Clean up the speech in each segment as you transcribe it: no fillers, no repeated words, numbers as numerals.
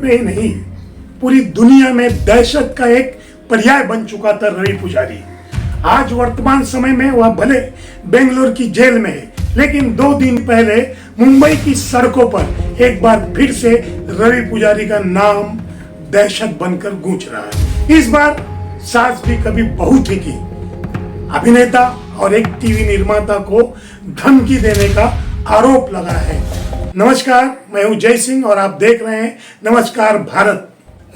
में ही नहीं, पूरी दुनिया में दहशत का एक पर्याय बन चुका था रवि पुजारी। आज वर्तमान समय में वह भले बेंगलोर की जेल में है, लेकिन 2 दिन पहले मुंबई की सड़कों पर एक बार फिर से रवि पुजारी का नाम दहशत बनकर गूंज रहा है। इस बार सास भी कभी बहू थी की अभिनेता और एक टीवी निर्माता को धमकी देने का आरोप लगा है। नमस्कार, मैं हूं जय सिंह और आप देख रहे हैं नमस्कार भारत।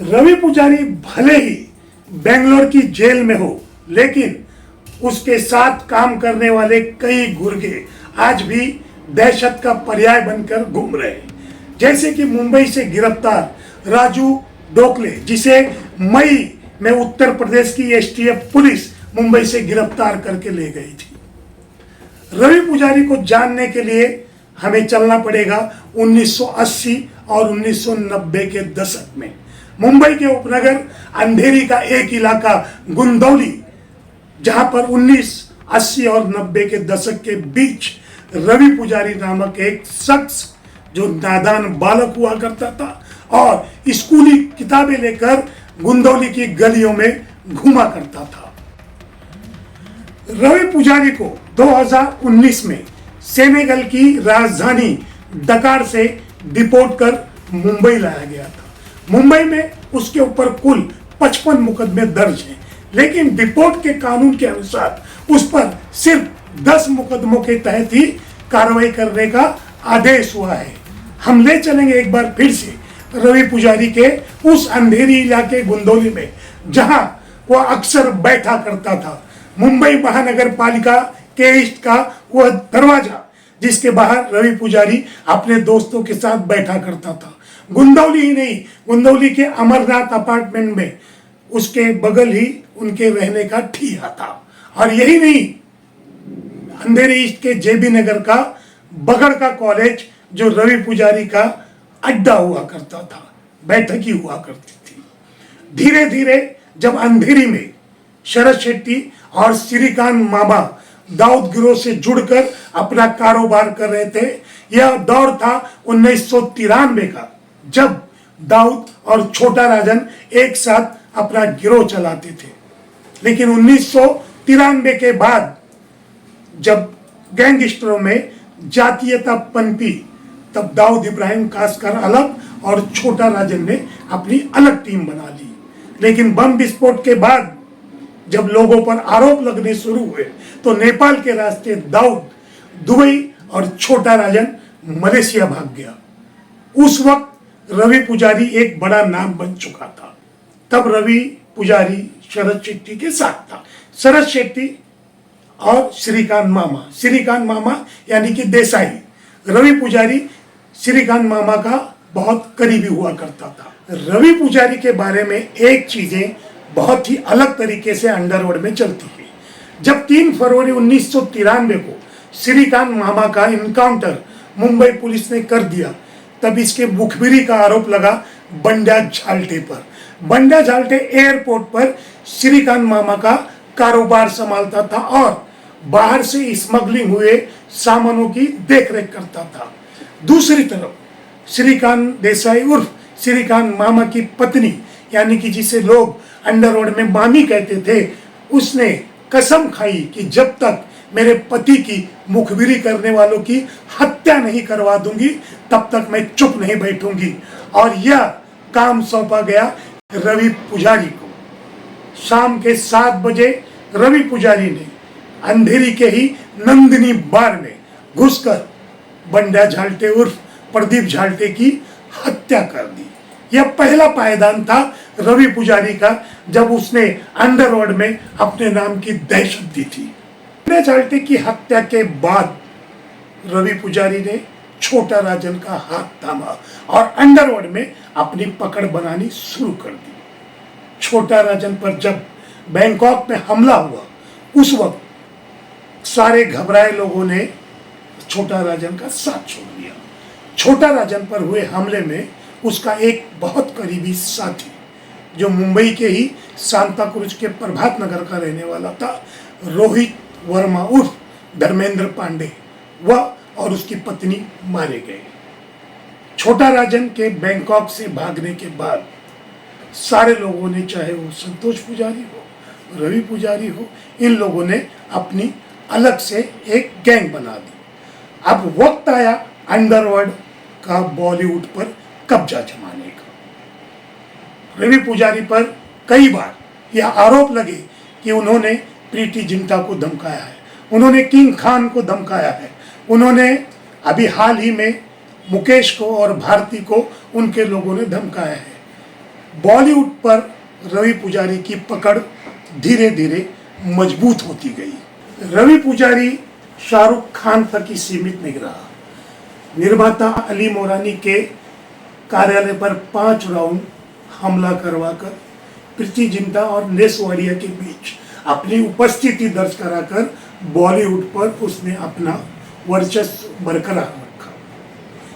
रवि पुजारी भले ही बेंगलोर की जेल में हो, लेकिन उसके साथ काम करने वाले कई गुर्गे आज भी दहशत का पर्याय बनकर घूम रहे हैं। जैसे कि मुंबई से गिरफ्तार राजू डोकले, जिसे मई में उत्तर प्रदेश की एसटीएफ पुलिस मुंबई से गिरफ्तार करके ले गई थी। रवि पुजारी को जानने के लिए हमें चलना पड़ेगा 1980 और 1990 के दशक में। मुंबई के उपनगर अंधेरी का एक इलाका गुंदौली, जहां पर 1980 और 90 के दशक के बीच रवि पुजारी नामक एक शख्स, जो नादान बालक हुआ करता था और स्कूली किताबें लेकर गुंदौली की गलियों में घूमा करता था। रवि पुजारी को 2019 में सेनेगल की राजधानी डकार से डिपोर्ट कर मुंबई लाया गया था। मुंबई में उसके ऊपर कुल 55 मुकदमे दर्ज हैं, लेकिन डिपोर्ट के कानून के अनुसार उस पर सिर्फ 10 मुकदमों के तहत ही कार्रवाई करने का आदेश हुआ है। हम ले चलेंगे एक बार फिर से रवि पुजारी के उस अंधेरी इलाके गुंदौली में, जहां वह अक्सर बैठा करता था। मुंबई महानगर पालिका के ईस्ट का वह दरवाजा, जिसके बाहर रवि पुजारी अपने दोस्तों के साथ बैठा करता था। गुंदौली ही नहीं, गुंदौली के अमरनाथ अपार्टमेंट में उसके बगल ही उनके रहने का ठिया था। और यही नहीं, अंधेरी ईस्ट के जेबी नगर का बगड़ का कॉलेज, जो रवि पुजारी का अड्डा हुआ करता था, बैठक ही हुआ करती थी। धीरे धीरे जब अंधेरी में शरद शेट्टी और श्रीकांत मामा दाऊद गिरोह से जुड़कर अपना कारोबार कर रहे थे, यह दौर था 1993 का, जब दाऊद और छोटा राजन एक साथ अपना गिरोह चलाते थे। लेकिन 1993 के बाद जब गैंगस्टरों में जातीयता पनपी, तब दाऊद इब्राहिम कासकर अलग और छोटा राजन ने अपनी अलग टीम बना ली। लेकिन बम विस्फोट के बाद जब लोगों पर आरोप लगने शुरू हुए, तो नेपाल के रास्ते दाऊद दुबई और छोटा राजन मलेशिया भाग गया। उस वक्त रवि पुजारी एक बड़ा नाम बन चुका था। तब रवि पुजारी शरद शेट्टी के साथ था। शरद शेट्टी और श्रीकांत मामा यानी कि देसाई। रवि पुजारी श्रीकांत मामा का बहुत करीबी हुआ करता था। रवि पुजारी के बारे में एक चीजें बहुत ही अलग तरीके से अंडरवर्ल्ड में चलती है। जब 3 फरवरी 1993 को श्रीकांत मामा का इनकाउंटर मुंबई पुलिस ने कर दिया, तब इसके मुखबिरी का आरोप लगा बंडा झाल्टे पर। बंडा झाल्टे एयरपोर्ट पर श्रीकांत मामा का कारोबार संभालता था और बाहर से स्मगलिंग हुए सामानों की देखरेख करता था। दूसरी तरफ श्रीकांत देसाई उर्फ श्रीकांत मामा की पत्नी, यानी कि जिसे लोग अंडरवर्ल्ड में मामी कहते थे, उसने कसम खाई कि जब तक मेरे पति की मुखबिरी करने वालों की हत्या नहीं करवा दूंगी, तब तक मैं चुप नहीं बैठूंगी। और यह काम सौंपा गया रवि पुजारी को। शाम के 7 बजे रवि पुजारी ने अंधेरी के ही नंदिनी बार में घुसकर बंडा झाल्टे उर्फ प्रदीप झाल्टे की हत्या कर दी। यह पहला पायदान था रवि पुजारी का, जब उसने अंडरवर्ल्ड में अपने नाम की दहशत दी थी। बंडा झाल्टे की हत्या के बाद रवि पुजारी ने छोटा राजन का हाथ थामा और अंडरवर्ल्ड में अपनी पकड़ बनानी शुरू कर दी। छोटा राजन पर जब बैंकॉक में हमला हुआ, उस वक्त सारे घबराए लोगों ने छोटा राजन का साथ छोड़ दिया। छोटा राजन पर हुए हमले में उसका एक बहुत करीबी साथी, जो मुंबई के ही सांता क्रूज के प्रभात नगर का रहने वाला था, रोहित वर्मा उर्फ धर्मेंद्र पांडे, वह और उसकी पत्नी मारे गए। छोटा राजन के बैंकॉक से भागने के बाद सारे लोगों ने, चाहे वो संतोष पुजारी हो, रवि पुजारी हो, इन लोगों ने अपनी अलग से एक गैंग बना दी। अब वक्त आया अंडरवर्ल्ड का बॉलीवुड पर कब्जा जमाने का। रवि पुजारी पर कई बार यह आरोप लगे कि उन्होंने प्रीति जिंटा को धमकाया है, उन्होंने किंग खान को धमकाया है, उन्होंने अभी हाल ही में मुकेश को और भारती को उनके लोगों ने धमकाया है। बॉलीवुड पर रवि पुजारी की पकड़ धीरे धीरे मजबूत होती गई। रवि पुजारी शाहरुख खान तक ही सीमित नहीं रहा। निर्माता अली मोरानी के कार्यालय पर 5 राउंड हमला करवाकर प्रीति जिंटा और नेस वाडिया के बीच अपनी उपस्थिति दर्ज कराकर बॉलीवुड पर उसने अपना वर्चस्व बरकरार रखा।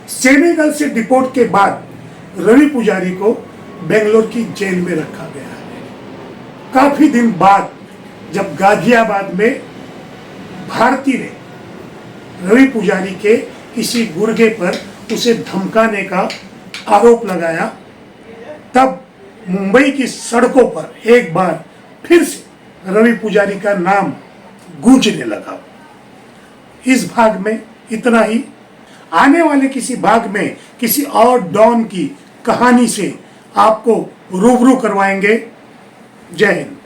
सेनेगल से डिपोर्ट के बाद रवि पुजारी को बेंगलोर की जेल में रखा गया है। काफी दिन बाद जब गाजियाबाद में भारती ने रवि पुजारी के किसी गुर्गे पर उसे धमकाने का आरोप लगाया, तब मुंबई की सड़कों पर एक बार फिर से रवि पुजारी का नाम गूंजने लगा। इस भाग में इतना ही। आने वाले किसी भाग में किसी और डॉन की कहानी से आपको रूबरू करवाएंगे। जय हिंद।